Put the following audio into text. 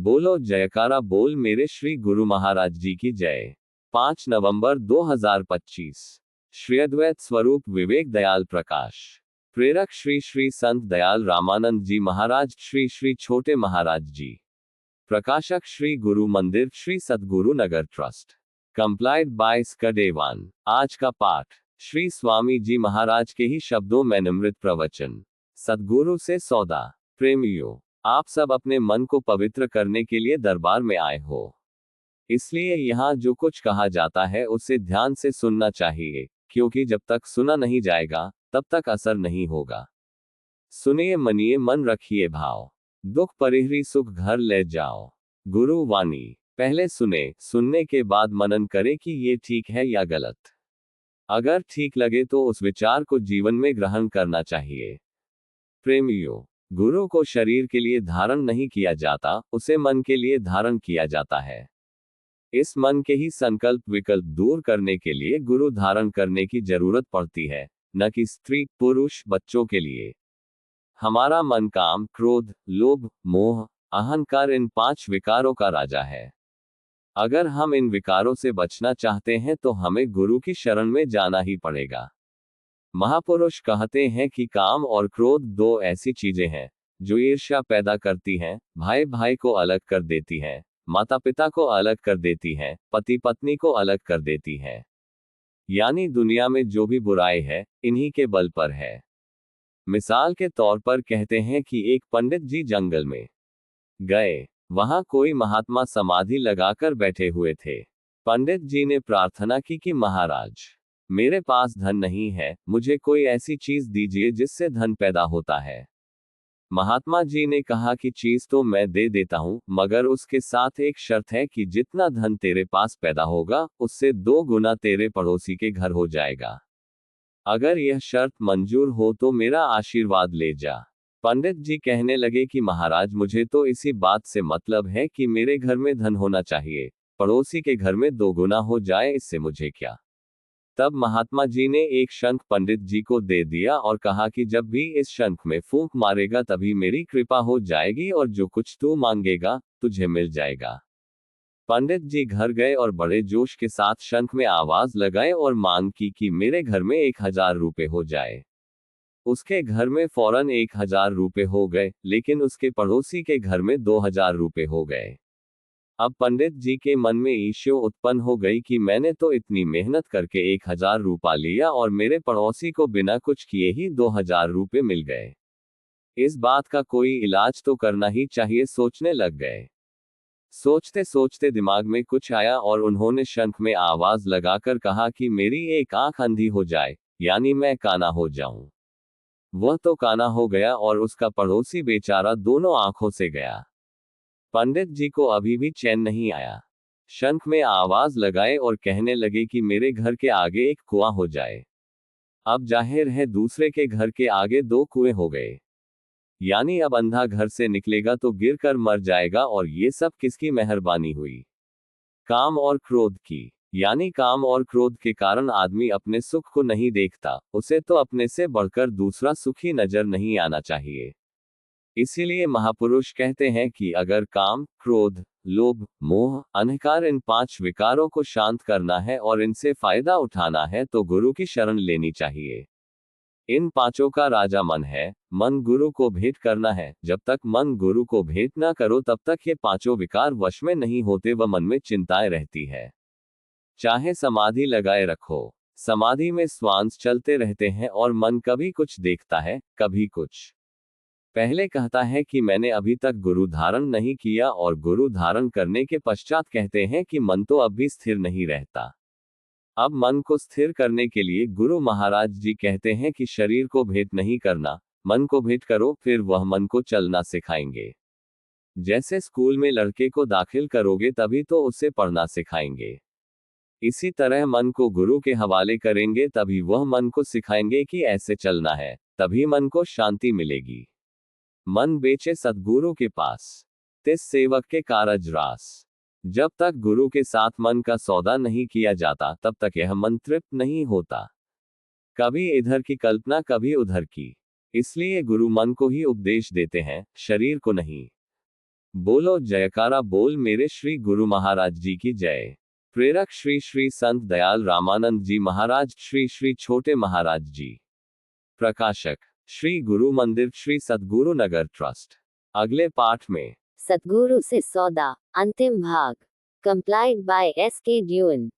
बोलो जयकारा बोल मेरे श्री गुरु महाराज जी की जय। 5 नवंबर 2025। श्री अद्वैत स्वरूप विवेक दयाल प्रकाश। प्रेरक श्री श्री संत दयाल रामानंद जी महाराज श्री श्री छोटे महाराज जी। प्रकाशक Shri Guru Mandir Shri Sadguru Nagar trust. Compiled by स्कडेवान। आज का पाठ श्री स्वामी जी महाराज के ही शब्दों में निमृत प्रवचन। सद्गुरु से सौदा। प्रेमियों, आप सब अपने मन को पवित्र करने के लिए दरबार में आए हो, इसलिए यहाँ जो कुछ कहा जाता है उसे ध्यान से सुनना चाहिए, क्योंकि जब तक सुना नहीं जाएगा तब तक असर नहीं होगा। सुनिए मनिए मन रखिए भाव, दुख परिहरी सुख घर ले जाओ। गुरु वाणी। पहले सुने, सुनने के बाद मनन करे कि ये ठीक है या गलत। अगर ठीक लगे तो उस विचार को जीवन में ग्रहण करना चाहिए। प्रेमियों, गुरु को शरीर के लिए धारण नहीं किया जाता, उसे मन के लिए धारण किया जाता है। इस मन के ही संकल्प विकल्प दूर करने के लिए गुरु धारण करने की जरूरत पड़ती है, न कि स्त्री पुरुष बच्चों के लिए। हमारा मन काम क्रोध लोभ मोह अहंकार इन 5 विकारों का राजा है। अगर हम इन विकारों से बचना चाहते हैं तो हमें गुरु की शरण में जाना ही पड़ेगा। महापुरुष कहते हैं कि काम और क्रोध 2 ऐसी चीजें हैं जो ईर्ष्या पैदा करती हैं, भाई भाई को अलग कर देती हैं, माता पिता को अलग कर देती हैं, पति पत्नी को अलग कर देती हैं। यानी दुनिया में जो भी बुराई है इन्हीं के बल पर है। मिसाल के तौर पर कहते हैं कि एक पंडित जी जंगल में गए। वहां कोई महात्मा समाधि लगाकर बैठे हुए थे। पंडित जी ने प्रार्थना की कि महाराज, मेरे पास धन नहीं है, मुझे कोई ऐसी चीज दीजिए जिससे धन पैदा होता है। महात्मा जी ने कहा कि चीज तो मैं दे देता हूं, मगर उसके साथ एक शर्त है कि जितना धन तेरे पास पैदा होगा उससे 2 गुना तेरे पड़ोसी के घर हो जाएगा। अगर यह शर्त मंजूर हो तो मेरा आशीर्वाद ले जा। पंडित जी कहने लगे कि महाराज, मुझे तो इसी बात से मतलब है कि मेरे घर में धन होना चाहिए, पड़ोसी के घर में 2 गुना हो जाए, इससे मुझे क्या। तब महात्मा जी ने एक शंख पंडित जी को दे दिया और कहा कि जब भी इस शंख में फूंक मारेगा तभी मेरी कृपा हो जाएगी और जो कुछ तू मांगेगा तुझे मिल जाएगा। पंडित जी घर गए और बड़े जोश के साथ शंख में आवाज लगाए और मांग की कि मेरे घर में 1000 रुपए हो जाए। उसके घर में फौरन 1000 रुपए हो गए, लेकिन उसके पड़ोसी के घर में 2000 रुपए हो गए। अब पंडित जी के मन में ईर्ष्या उत्पन्न हो गई कि मैंने तो इतनी मेहनत करके 1000 रुपया लिया और मेरे पड़ोसी को बिना कुछ किए ही 2000 रुपए मिल गए। इस बात का कोई इलाज तो करना ही चाहिए, सोचने लग गए। सोचते सोचते दिमाग में कुछ आया और उन्होंने शंख में आवाज लगाकर कहा कि मेरी एक आंख अंधी हो जाए, यानी मैं काना हो जाऊं। वह तो काना हो गया और उसका पड़ोसी बेचारा दोनों आंखों से गया। पंडित जी को अभी भी चैन नहीं आया। शंख में आवाज लगाए और कहने लगे कि मेरे घर के आगे एक कुआं हो जाए। अब जाहिर है दूसरे के घर के आगे 2 कुएं हो गए, यानी अब अंधा घर से निकलेगा तो गिरकर मर जाएगा। और ये सब किसकी मेहरबानी हुई? काम और क्रोध की। यानी काम और क्रोध के कारण आदमी अपने सुख को नहीं देखता, उसे तो अपने से बढ़कर दूसरा सुखी नजर नहीं आना चाहिए। इसीलिए महापुरुष कहते हैं कि अगर काम क्रोध लोभ मोह अहंकार इन 5 विकारों को शांत करना है और इनसे फायदा उठाना है तो गुरु की शरण लेनी चाहिए। इन 5 का राजा मन है, मन गुरु को भेंट करना है। जब तक मन गुरु को भेंट ना करो तब तक ये 5 विकार वश में नहीं होते व मन में चिंताएं रहती है। चाहे समाधि लगाए रखो, समाधि में श्वास चलते रहते हैं और मन कभी कुछ देखता है कभी कुछ। पहले कहता है कि मैंने अभी तक गुरु धारण नहीं किया और गुरु धारण करने के पश्चात कहते हैं कि मन तो अब भी स्थिर नहीं रहता। अब मन को स्थिर करने के लिए गुरु महाराज जी कहते हैं कि शरीर को भेंट नहीं करना, मन को भेंट करो, फिर वह मन को चलना सिखाएंगे। जैसे स्कूल में लड़के को दाखिल करोगे तभी तो उसे पढ़ना सिखाएंगे। इसी तरह मन को गुरु के हवाले करेंगे तभी वह मन को सिखाएंगे कि ऐसे चलना है, तभी मन को शांति मिलेगी। मन बेचे सद्गुरु के पास, तिस सेवक के कारज रास। जब तक गुरु के साथ मन का सौदा नहीं किया जाता तब तक यह मन तृप्त नहीं होता। कभी इधर की कल्पना कभी उधर की। इसलिए गुरु मन को ही उपदेश देते हैं, शरीर को नहीं। बोलो जयकारा बोल मेरे श्री गुरु महाराज जी की जय। प्रेरक श्री श्री संत दयाल रामानंद जी महाराज, श्री श्री छोटे महाराज जी। प्रकाशक श्री गुरु मंदिर, श्री सद्गुरु नगर ट्रस्ट। अगले पाठ में सद्गुरु से सौदा, अंतिम भाग। कंप्लाइड बाय एस के ड्यून।